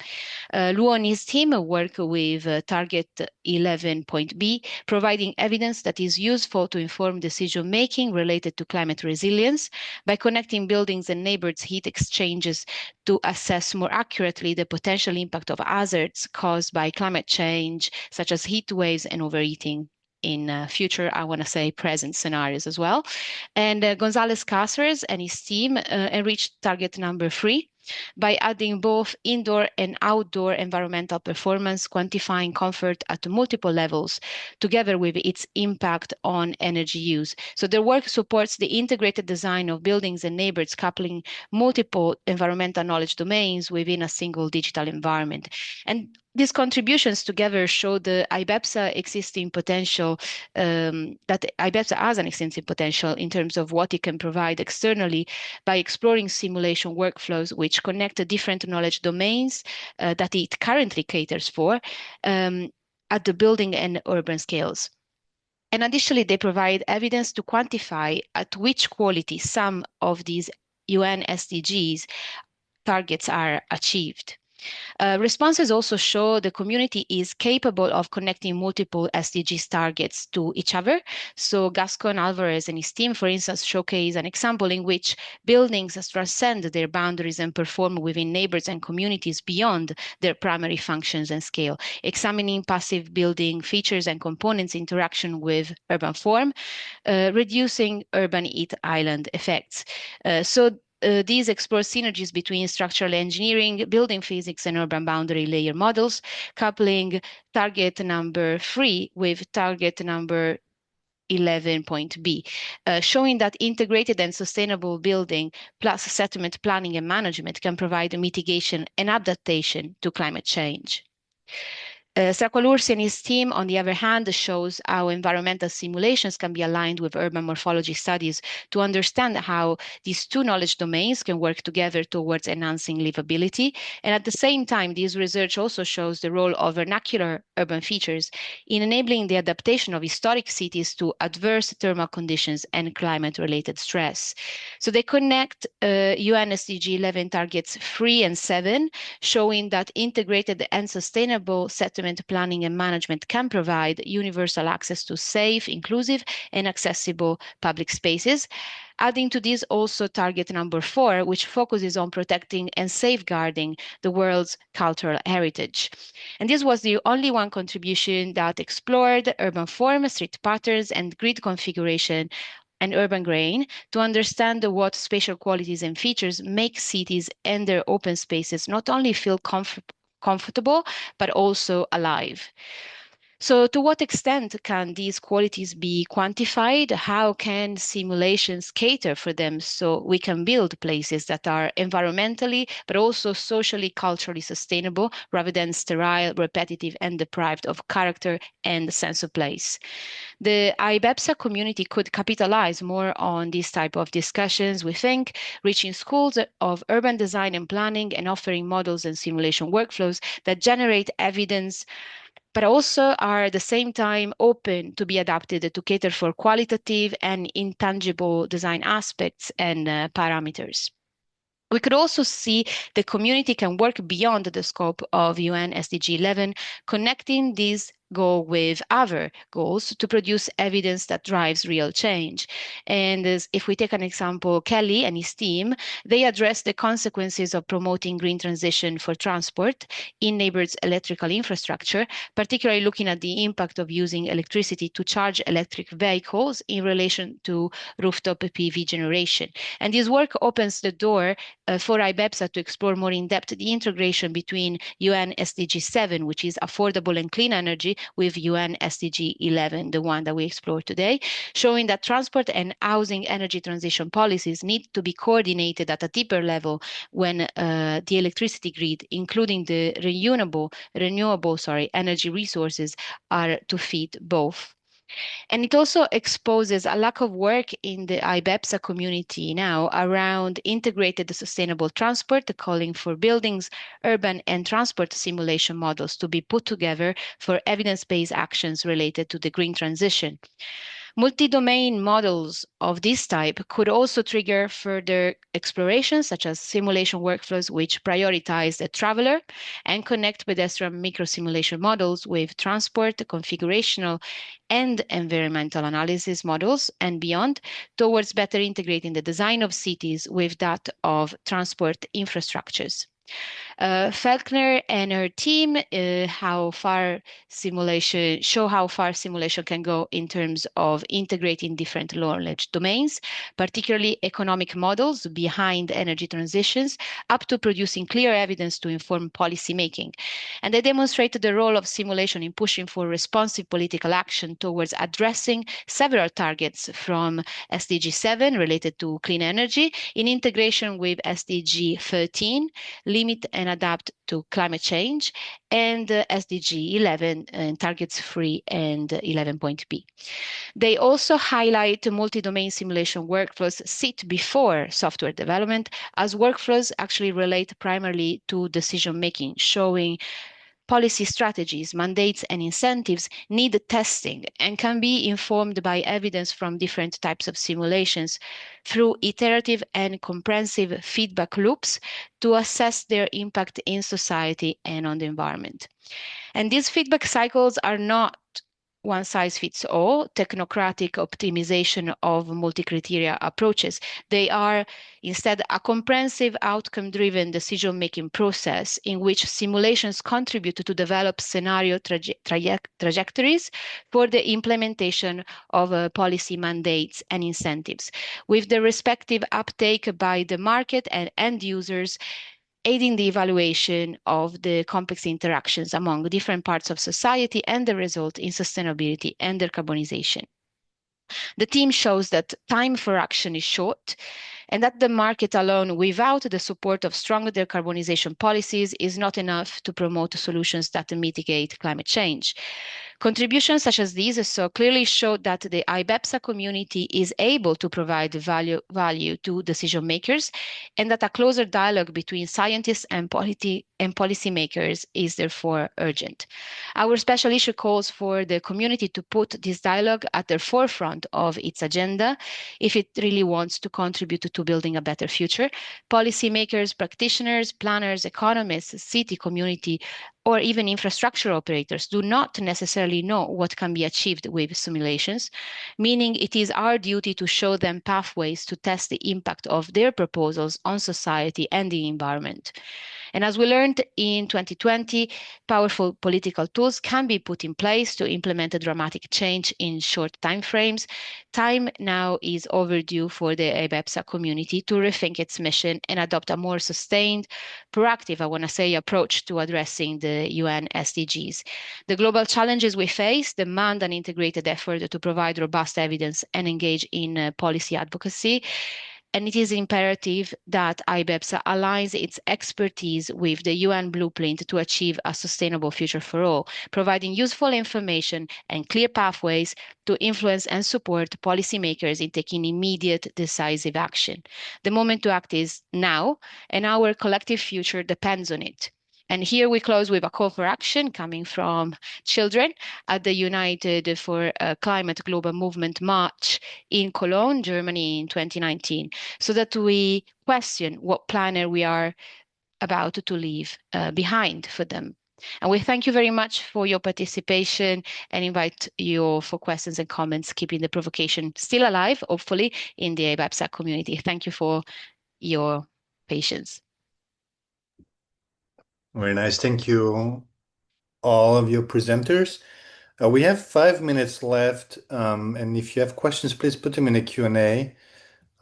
Luo and his team work with target 11.b, providing evidence that is useful to inform decision-making related to climate resilience by connecting buildings and neighborhoods heat exchanges to assess more accurately the potential impact of hazards caused by climate change, such as heat waves and overheating in future, I want to say present scenarios as well. And Gonzalez Cáceres and his team enriched target number 3 by adding both indoor and outdoor environmental performance, quantifying comfort at multiple levels, together with its impact on energy use. So their work supports the integrated design of buildings and neighborhoods, coupling multiple environmental knowledge domains within a single digital environment. And these contributions together show the IBEPSA existing potential, that IBEPSA has an extensive potential in terms of what it can provide externally by exploring simulation workflows which connect the different knowledge domains that it currently caters for at the building and urban scales. And additionally, they provide evidence to quantify at which quality some of these UN SDGs targets are achieved. Responses also show the community is capable of connecting multiple SDGs targets to each other. So Gascon Alvarez and his team, for instance, showcase an example in which buildings transcend their boundaries and perform within neighborhoods and communities beyond their primary functions and scale, examining passive building features and components interaction with urban form, reducing urban heat island effects. These explore synergies between structural engineering, building physics, and urban boundary layer models, coupling target number 3 with target number 11.b, showing that integrated and sustainable building plus settlement planning and management can provide mitigation and adaptation to climate change. Stracolursi and his team, on the other hand, shows how environmental simulations can be aligned with urban morphology studies to understand how these two knowledge domains can work together towards enhancing livability. And at the same time, this research also shows the role of vernacular urban features in enabling the adaptation of historic cities to adverse thermal conditions and climate-related stress. So they connect UN SDG 11 targets 3 and 7, showing that integrated and sustainable settlement planning and management can provide universal access to safe, inclusive, and accessible public spaces. Adding to this also target number 4, which focuses on protecting and safeguarding the world's cultural heritage. And this was the only one contribution that explored urban form, street patterns, and grid configuration and urban grain to understand what spatial qualities and features make cities and their open spaces not only feel comfortable, but also alive. So to what extent can these qualities be quantified? How can simulations cater for them so we can build places that are environmentally, but also socially, culturally sustainable, rather than sterile, repetitive, and deprived of character and sense of place? The IBEPSA community could capitalize more on this type of discussions, we think, reaching schools of urban design and planning and offering models and simulation workflows that generate evidence but also are at the same time open to be adapted to cater for qualitative and intangible design aspects and parameters. We could also see the community can work beyond the scope of UN SDG 11, connecting these goal with other goals to produce evidence that drives real change. And if we take an example, Kelly and his team, they address the consequences of promoting green transition for transport in neighborhoods' electrical infrastructure, particularly looking at the impact of using electricity to charge electric vehicles in relation to rooftop PV generation. And this work opens the door for IBEPSA to explore more in depth the integration between UN SDG 7, which is affordable and clean energy, with UN SDG 11, the one that we explored today, showing that transport and housing energy transition policies need to be coordinated at a deeper level when the electricity grid, including the renewable energy resources, are to feed both. And it also exposes a lack of work in the IBEPSA community now around integrated sustainable transport, calling for buildings, urban and transport simulation models to be put together for evidence-based actions related to the green transition. Multi-domain models of this type could also trigger further exploration, such as simulation workflows which prioritize the traveler and connect pedestrian microsimulation models with transport, configurational, and environmental analysis models and beyond, towards better integrating the design of cities with that of transport infrastructures. Felkner and her team how far simulation can go in terms of integrating different knowledge domains, particularly economic models behind energy transitions, up to producing clear evidence to inform policy making. And they demonstrated the role of simulation in pushing for responsive political action towards addressing several targets from SDG 7 related to clean energy in integration with SDG 13, limit and adapt to climate change, and SDG 11, targets 3 and 11.b. They also highlight multi-domain simulation workflows sit before software development, as workflows actually relate primarily to decision-making, showing policy strategies, mandates, and incentives need testing and can be informed by evidence from different types of simulations through iterative and comprehensive feedback loops to assess their impact in society and on the environment. And these feedback cycles are not one size fits all technocratic optimization of multi-criteria approaches. They are instead a comprehensive outcome-driven decision-making process in which simulations contribute to develop scenario trajectories for the implementation of policy mandates and incentives, with the respective uptake by the market and end users, aiding the evaluation of the complex interactions among different parts of society and the result in sustainability and decarbonization. The team shows that time for action is short and that the market alone, without the support of strong decarbonization policies, is not enough to promote solutions that mitigate climate change. Contributions such as these so clearly show that the IBEPSA community is able to provide value to decision makers, and that a closer dialogue between scientists and policymakers is therefore urgent. Our special issue calls for the community to put this dialogue at the forefront of its agenda if it really wants to contribute to building a better future. Policymakers, practitioners, planners, economists, city community, or even infrastructure operators do not necessarily know what can be achieved with simulations, meaning it is our duty to show them pathways to test the impact of their proposals on society and the environment. And as we learned in 2020, powerful political tools can be put in place to implement a dramatic change in short timeframes. Time now is overdue for the IBEPSA community to rethink its mission and adopt a more sustained, proactive, approach to addressing the UN SDGs. The global challenges we face demand an integrated effort to provide robust evidence and engage in policy advocacy. And it is imperative that IBEPSA aligns its expertise with the UN blueprint to achieve a sustainable future for all, providing useful information and clear pathways to influence and support policymakers in taking immediate, decisive action. The moment to act is now, and our collective future depends on it. And here we close with a call for action coming from children at the United for Climate Global Movement March in Cologne, Germany in 2019, so that we question what planet we are about to leave behind for them. And we thank you very much for your participation and invite you for questions and comments, keeping the provocation still alive, hopefully, in the IBEPSA community. Thank you for your patience. Very nice. Thank you, all of your presenters. We have 5 minutes left, and if you have questions, please put them in the Q&A.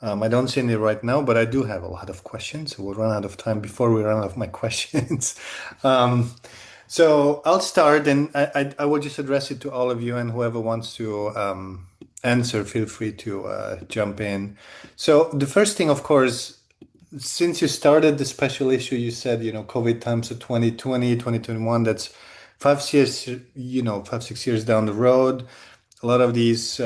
I don't see any right now, but I do have a lot of questions. We'll run out of time before we run out of my questions. So I'll start, and I will just address it to all of you, and whoever wants to answer, feel free to jump in. So the first thing, of course, since you started the special issue, you said, COVID times, so 2020, 2021, that's 5 years, 5, 6 years down the road. A lot of these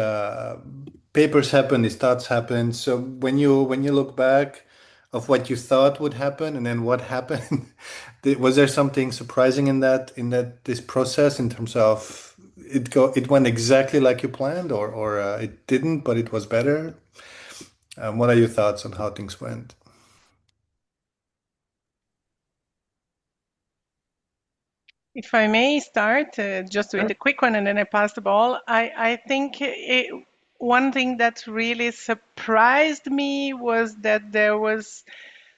papers happen, these thoughts happen. So when you look back of what you thought would happen and then what happened, was there something surprising in that this process in terms of it went exactly like you planned, or it didn't, but it was better? What are your thoughts on how things went? If I may start just with a quick one and then I pass the ball. I think one thing that really surprised me was that there was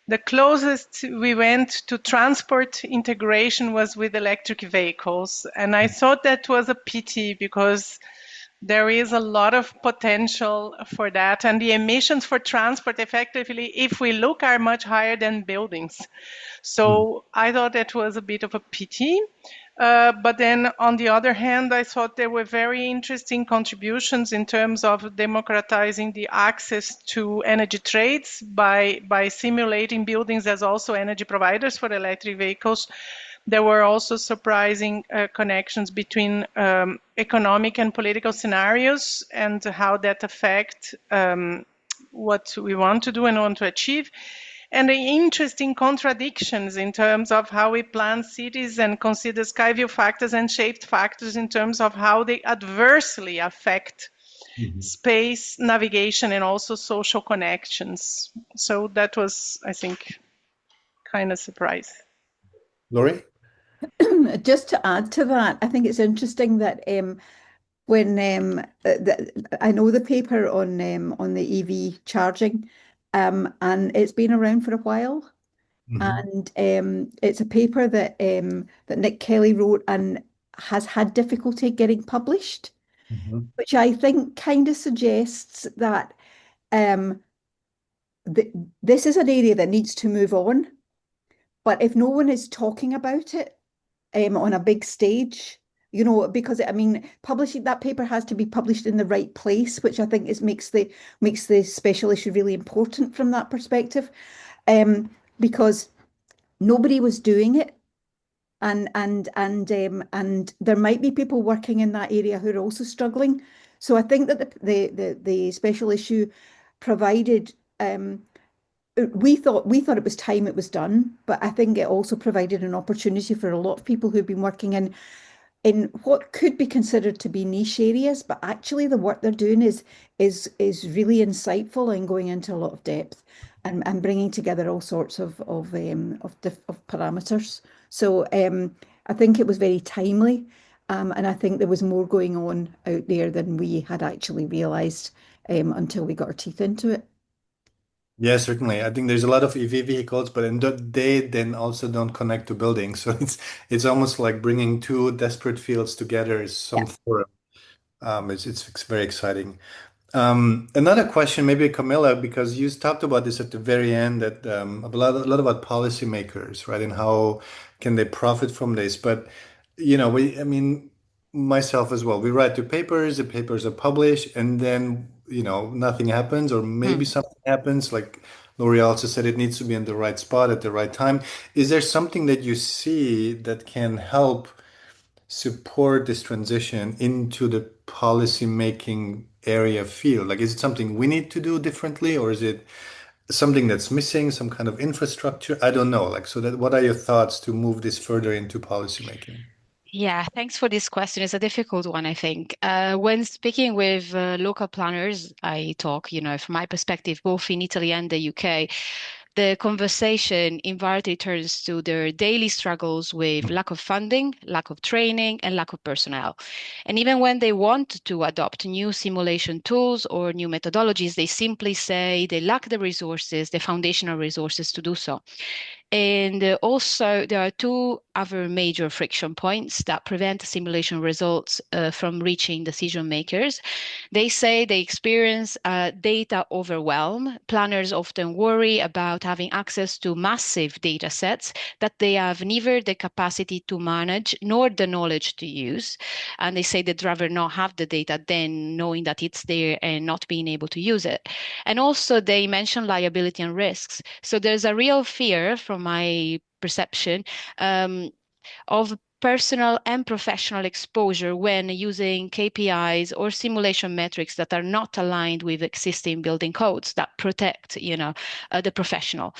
the closest we went to transport integration was with electric vehicles. And I thought that was a pity because there is a lot of potential for that. And the emissions for transport, effectively, if we look, are much higher than buildings. So I thought that was a bit of a pity. But then on the other hand, I thought there were very interesting contributions in terms of democratizing the access to energy trades by simulating buildings as also energy providers for electric vehicles. There were also surprising connections between economic and political scenarios and how that affect what we want to do and want to achieve. And the interesting contradictions in terms of how we plan cities and consider sky view factors and shaped factors in terms of how they adversely affect space, navigation, and also social connections. So that was, I think, kind of surprise. Lori? Just to add to that, I think it's interesting that when I know the paper on the EV charging, and it's been around for a while, and it's a paper that Nick Kelly wrote and has had difficulty getting published, which I think kind of suggests that um, th this is an area that needs to move on. But if no one is talking about it on a big stage, because I mean, publishing that paper has to be published in the right place, which I think makes the special issue really important from that perspective, because nobody was doing it, and there might be people working in that area who are also struggling. So I think that the special issue provided. We thought it was time it was done, but I think it also provided an opportunity for a lot of people who've been working in what could be considered to be niche areas, but actually the work they're doing is really insightful and going into a lot of depth and bringing together all sorts of parameters. So I think it was very timely, and I think there was more going on out there than we had actually realised until we got our teeth into it. Yeah, certainly. I think there's a lot of EV vehicles, but they then also don't connect to buildings. So it's almost like bringing two desperate fields together is Yeah. some forum. It's very exciting. Another question, maybe Camilla, because you talked about this at the very end, that a lot about policymakers, right, and how can they profit from this. But I mean, myself as well. We write the papers are published, and then nothing happens, or maybe Hmm. something happens. Like L'Oreal also said, it needs to be in the right spot at the right time. Is there something that you see that can help support this transition into the policy making area field? Like, is it something we need to do differently, or is it something that's missing, some kind of infrastructure? I don't know. Like, so that what are your thoughts to move this further into policy making? Yeah, thanks for this question. It's a difficult one, I think. When speaking with local planners, I talk, from my perspective, both in Italy and the UK, the conversation invariably turns to their daily struggles with lack of funding, lack of training, and lack of personnel. And even when they want to adopt new simulation tools or new methodologies, they simply say they lack the resources, the foundational resources to do so. And also, there are two other major friction points that prevent simulation results from reaching decision makers. They say they experience data overwhelm. Planners often worry about having access to massive data sets that they have neither the capacity to manage nor the knowledge to use. And they say they'd rather not have the data than knowing that it's there and not being able to use it. And also they mention liability and risks. So there's a real fear from my perception of personal and professional exposure when using KPIs or simulation metrics that are not aligned with existing building codes that protect, the professional.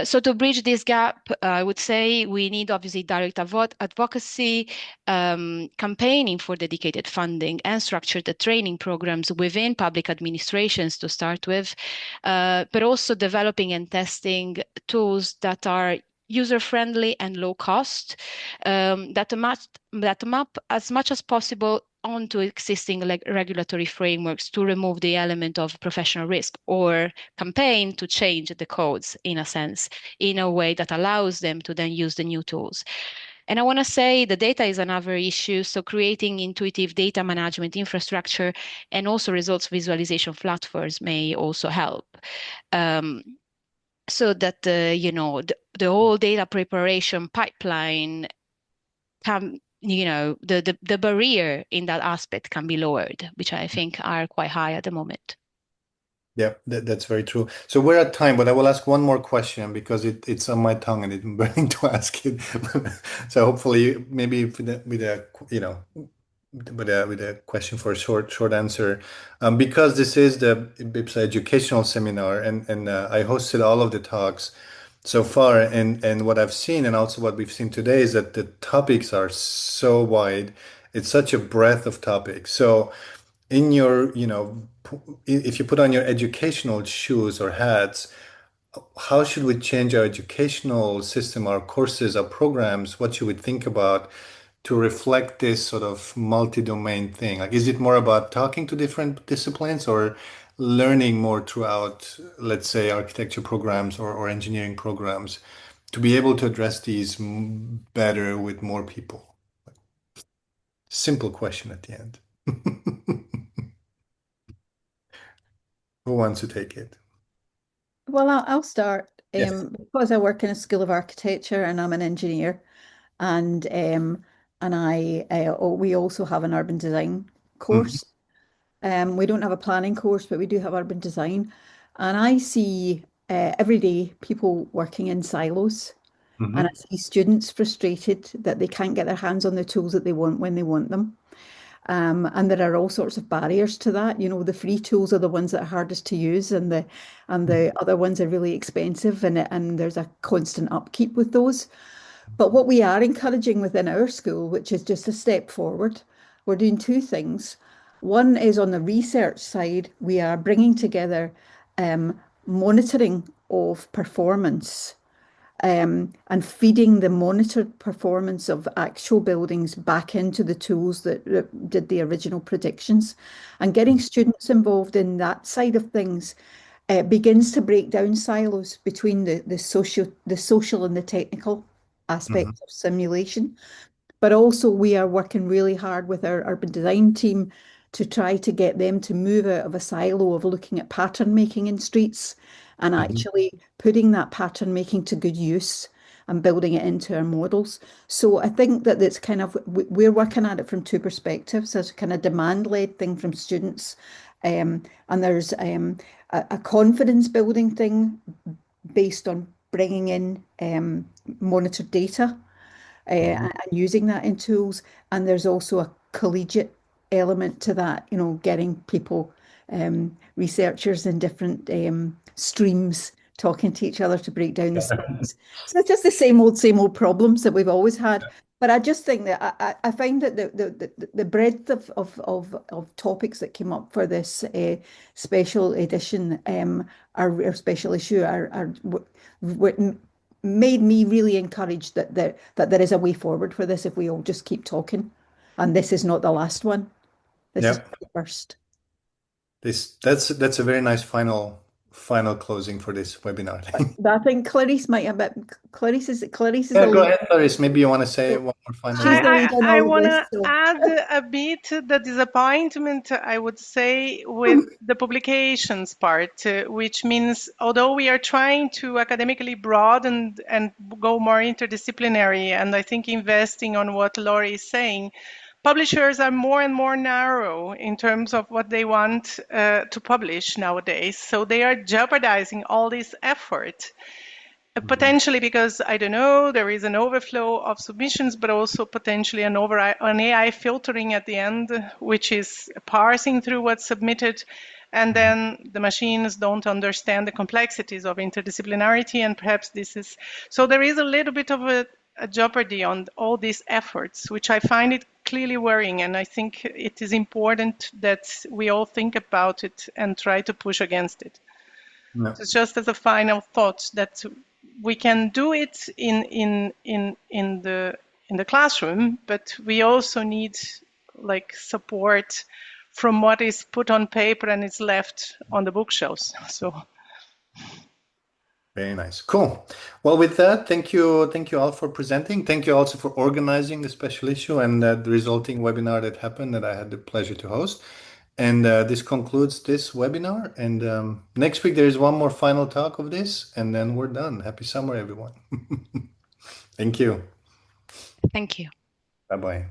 So to bridge this gap, I would say we need obviously direct advocacy, campaigning for dedicated funding, and structured training programs within public administrations to start with, but also developing and testing tools that are user-friendly and low cost, that map as much as possible onto existing regulatory frameworks to remove the element of professional risk, or campaign to change the codes in a sense, in a way that allows them to then use the new tools. And I want to say the data is another issue. So creating intuitive data management infrastructure and also results visualization platforms may also help. So that the whole data preparation pipeline can, the barrier in that aspect can be lowered, which I think are quite high at the moment. Yeah, that's very true. So we're at time, but I will ask one more question because it's on my tongue and I'm burning to ask it. So hopefully, maybe with a question for a short answer, because this is the BIPSA educational seminar, and I hosted all of the talks so far, and what I've seen, and also what we've seen today, is that the topics are so wide. It's such a breadth of topics. So in your, if you put on your educational shoes or hats, how should we change our educational system, our courses, our programs? What should we think about to reflect this sort of multi-domain thing? Like, is it more about talking to different disciplines or learning more throughout, let's say, architecture programs or engineering programs to be able to address these better with more people? Simple question at the end. Who wants to take it? Well, I'll start. Yes. Because I work in a school of architecture and I'm an engineer, and we also have an urban design Mhm. course. We don't have a planning course, but we do have urban design. And I see every day people working in silos, and I Mhm. see students frustrated that they can't get their hands on the tools that they want when they want them. And there are all sorts of barriers to that. You know, the free tools are the ones that are hardest to use, and the other ones are really expensive, and there's a constant upkeep with those. But what we are encouraging within our school, which is just a step forward, we're doing two things. One is on the research side, we are bringing together monitoring of performance, and feeding the monitored performance of actual buildings back into the tools that did the original predictions. And getting students involved in that side of things begins to break down silos between the social and the technical Mhm. aspects of simulation. But also, we are working really hard with our urban design team to try to get them to move out of a silo of looking at pattern making in streets and Mhm. actually putting that pattern making to good use and building it into our models. So I think that it's kind of, we're working at it from two perspectives. There's a kind of demand-led thing from students, and there's a confidence building thing based on bringing in monitored data Mhm. and using that in tools. And there's also a collegiate element to that, you know, getting people, researchers in different streams talking to each other to break down the science. So it's just the same old problems that we've always had. But I just think that I find that the breadth of topics that came up for this special edition, our special issue, made me really encouraged that there is a way forward for this if we all just keep talking. And this is not the last one. This is Yeah. the first. That's a very nice final closing for this webinar. I think Clarice might have Clarice is Yeah, the go lead. ahead, Clarice. Maybe you want to say one more final She's the word. lead on I all want this. to add a bit the disappointment, I would say, with the publications part, which means although we are trying to academically broaden and go more interdisciplinary, and I think investing on what Laurie is saying, publishers are more and more narrow in terms of what they want to publish nowadays. So they are jeopardizing all this effort. Potentially because, I don't know, there is an overflow of submissions, but also potentially an AI filtering at the end, which is parsing through what's submitted. And then the machines don't understand the complexities of interdisciplinarity. And perhaps this is, so there is a little bit of a jeopardy on all these efforts, which I find it clearly worrying. And I think it is important that we all think about it and try to push against it. Yeah. So just as a final thought that we can do it in the classroom, but we also need like support from what is put on paper and is left on the bookshelves. So Very nice. Cool. Well, with that, thank you all for presenting. Thank you also for organizing the special issue and the resulting webinar that happened that I had the pleasure to host. And this concludes this webinar. And next week there is one more final talk of this, and then we're done. Happy summer, everyone. Thank you. Thank you. Bye-bye.